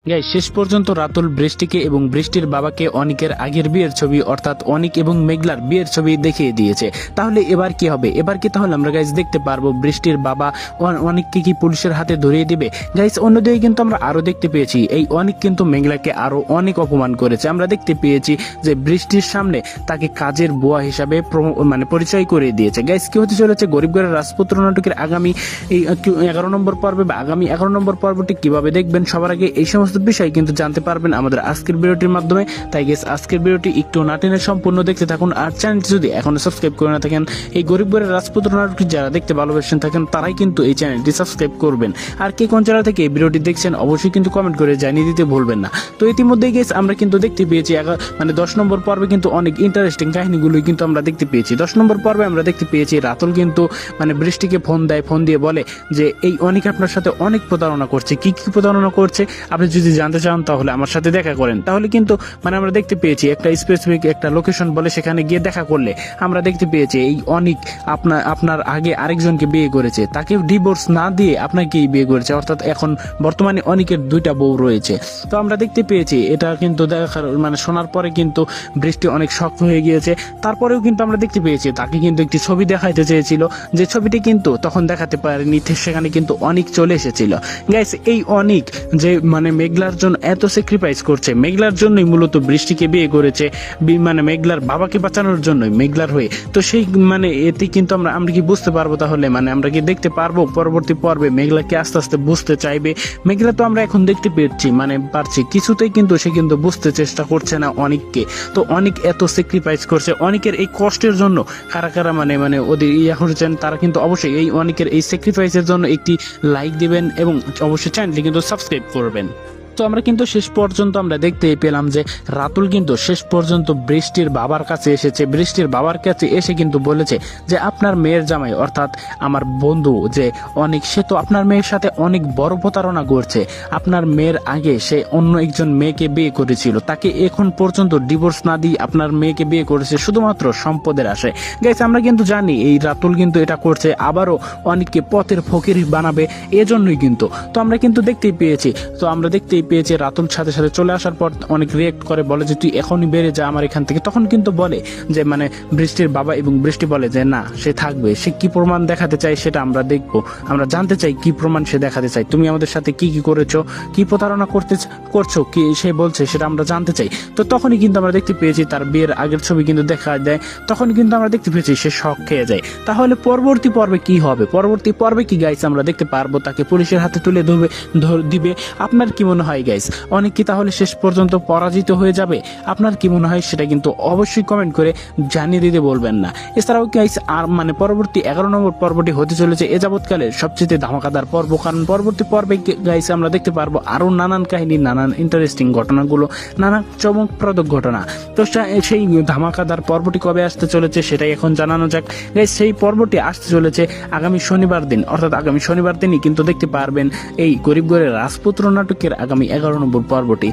Guys শেষ পর্যন্ত রাতুল বৃষ্টিকে এবং বৃষ্টির বাবাকে অনিকের আগের বিয়ের ছবি অর্থাৎ অনিক এবং মেঘলার বিয়ের ছবি দেখিয়ে দিয়েছে। তাহলে এবার কি হবে? এবার কি তাহলে আমরা গাইস দেখতে পারবো বৃষ্টির বাবা অনিককে কি পুলিশের হাতে ধরিয়ে দিবে? গাইস অন্যদিকে কিন্তু আমরা আরো দেখতে পেয়েছি এই অনিক কিন্তু মেঘলাকে আরো অনেক অপমান করেছে। আমরা দেখতে পেয়েছি যে বৃষ্টির সামনে তাকে কাজের বুয়া হিসাবে পরিচয় করে দিয়েছে। গাইস কি হতে চলেছে গরিব ঘরের রাজপুত্র নাটকের আগামী এই 11 নম্বর পর্বে বা আগামী 11 নম্বর পর্বটি কিভাবে দেখবেন সবার আগে এই সমস্ত বিষয় কিন্তু জানতে পারবেন আমাদের আজকের ভিডিওটির মাধ্যমে। তাই গেস আজকের ভিডিওটি একটু না টেনে সম্পূর্ণ দেখতে থাকুন। আর চ্যানেলটি যদি এখনো সাবস্ক্রাইব করে না থাকেন, এই গরিব ঘরের রাজপুত্র নাটকটি যারা দেখতে ভালোবাসেন থাকেন তারাই কিন্তু এই চ্যানেলটি সাবস্ক্রাইব করবেন। আর কে কোন চ্যানেল থেকে এই ভিডিওটি দেখছেন অবশ্যই কিন্তু কমেন্ট করে জানিয়ে দিতে ভুলবেন না। তো ইতিমধ্যেই গেস আমরা কিন্তু দেখতে পেয়েছি 10 নম্বর পর্বে কিন্তু অনেক ইন্টারেস্টিং কাহিনীগুলোই কিন্তু আমরা দেখতে পেয়েছি। 10 নম্বর পর্বে আমরা দেখতে পেয়েছি রাতুল কিন্তু বৃষ্টিকে ফোন দেয়, ফোন দিয়ে বলে যে এই অনিক আপনার সাথে অনেক প্রতারণা করছে। কি কি প্রতারণা করছে আপনি যদি জানতে চান তাহলে আমার সাথে দেখা করেন। তাহলে কিন্তু আমরা দেখতে পেয়েছি একটা স্পেসিফিক একটা লোকেশন বলে সেখানে গিয়ে দেখা করলে আমরা দেখতে পেয়েছি এই অনিক আপনার আগে আরেকজনকে বিয়ে করেছে, তাকে ডিভোর্স না দিয়ে আপনাকেই বিয়ে করেছে। অর্থাৎ এখন বর্তমানে অনিকের 2টা বউ রয়েছে। তো আমরা দেখতে পেয়েছি এটা কিন্তু দেখার শোনার পরে কিন্তু বৃষ্টি অনেক শক্ত হয়ে গিয়েছে। তারপরেও কিন্তু আমরা দেখতে পেয়েছি তাকে কিন্তু একটি ছবি দেখাইতে চেয়েছিল, যে ছবিটি কিন্তু তখন দেখাতে পারেনি। সেখানে কিন্তু অনিক চলে এসেছিল। গাইস এই অনিক যে মেঘলার জন্য এত স্যাক্রিফাইস করছে, মেঘলার জন্যই মূলত বৃষ্টিকে বিয়ে করেছে, মেঘলার বাবাকে বাঁচানোর জন্যই মেঘলার হয়ে। তো সেই এতে কিন্তু আমরা কি বুঝতে পারবো তাহলে আমরা কি দেখতে পারবো পরবর্তী পর্বে মেঘলাকে আস্তে আস্তে বুঝতে চাইবে? মেঘলা তো আমরা এখন দেখতে পারছি কিছুতেই কিন্তু সে কিন্তু বুঝতে চেষ্টা করছে না অনিককে। তো অনিক এত স্যাক্রিফাইস করছে, অনিকের এই কষ্টের জন্য কারা কারা ওদের করছেন তারা কিন্তু অবশ্যই এই অনিকের এই স্যাক্রিফাইসের জন্য একটি লাইক দিবেন এবং অবশ্যই চ্যানেলটি কিন্তু সাবস্ক্রাইব করবেন। তো আমরা কিন্তু শেষ পর্যন্ত আমরা দেখতেই পেলাম যে রাতুল কিন্তু শেষ পর্যন্ত বৃষ্টির বাবার কাছে এসেছে। বৃষ্টির বাবার কাছে এসে কিন্তু বলেছে যে আপনার মেয়ের জামাই অর্থাৎ আমার বন্ধু যে অনেক, সে তো আপনার মেয়ের সাথে অনেক বড় প্রতারণা করছে। আপনার মেয়ের আগে সে অন্য একজন মেয়েকে বিয়ে করেছিল, তাকে এখন পর্যন্ত ডিভোর্স না দিয়ে আপনার মেয়েকে বিয়ে করেছে শুধুমাত্র সম্পদের আশায়। গাইস আমরা কিন্তু জানি এই রাতুল কিন্তু এটা করছে আবারও অনেককে পথের ফকির বানাবে, এজন্যই কিন্তু। তো আমরা কিন্তু দেখতেই পেয়েছি রাতুল সাথে সাথে চলে আসার পর অনেক রিয়েক্ট করে, বলে যে তুই এখনই বেড়ে যা আমার এখান থেকে। তখন কিন্তু বলে যে বৃষ্টির বাবা এবং বৃষ্টি বলে যে না, সে থাকবে। সে কি প্রমাণ দেখাতে চায় সেটা আমরা দেখবো, আমরা জানতে চাই কি প্রমাণ সে দেখাতে চাই। তুমি আমাদের সাথে কি কি করেছো, কি প্রতারণা করছো, কি সে বলছে সেটা আমরা জানতে চাই। তো তখনই কিন্তু আমরা দেখতে পেয়েছি তার বিয়ের আগের ছবি কিন্তু দেখা দেয়। তখন কিন্তু আমরা দেখতে পেয়েছি সে শক খেয়ে যায়। তাহলে পরবর্তী পর্বে কি হবে? পরবর্তী পর্বে কি গাইস আমরা দেখতে পারবো তাকে পুলিশের হাতে তুলে দিবে? আপনার কি মনে হয় গাইস? অনেক কি তাহলে শেষ পর্যন্ত পরাজিত হয়ে যাবে? আপনার কি মনে হয় সেটা কিন্তু অবশ্যই কমেন্ট করে জানিয়ে দিতে বলবেন না। এছাড়াও গাইস আর পরবর্তী 11 নম্বর পর্বটি হতে চলেছে এ যাবৎকালের সবচেয়ে ধামাকাদার পর্ব। কারণ পরবর্তী পর্বে গাইস আমরা দেখতে পারবো আরো নানান কাহিনী, নানান ইন্টারেস্টিং ঘটনাগুলো, নানা চমকপ্রদ ঘটনা। তো সেই ধামাকাদার পর্বটি কবে আসতে চলেছে সেটাই এখন জানানো যাক। গাইস সেই পর্বটি আসতে চলেছে আগামী শনিবার দিন, অর্থাৎ আগামী শনিবার দিনই কিন্তু দেখতে পারবেন এই গরিব ঘরের রাজপুত্র নাটকের আগামী 11 নম্বর পর্বটি।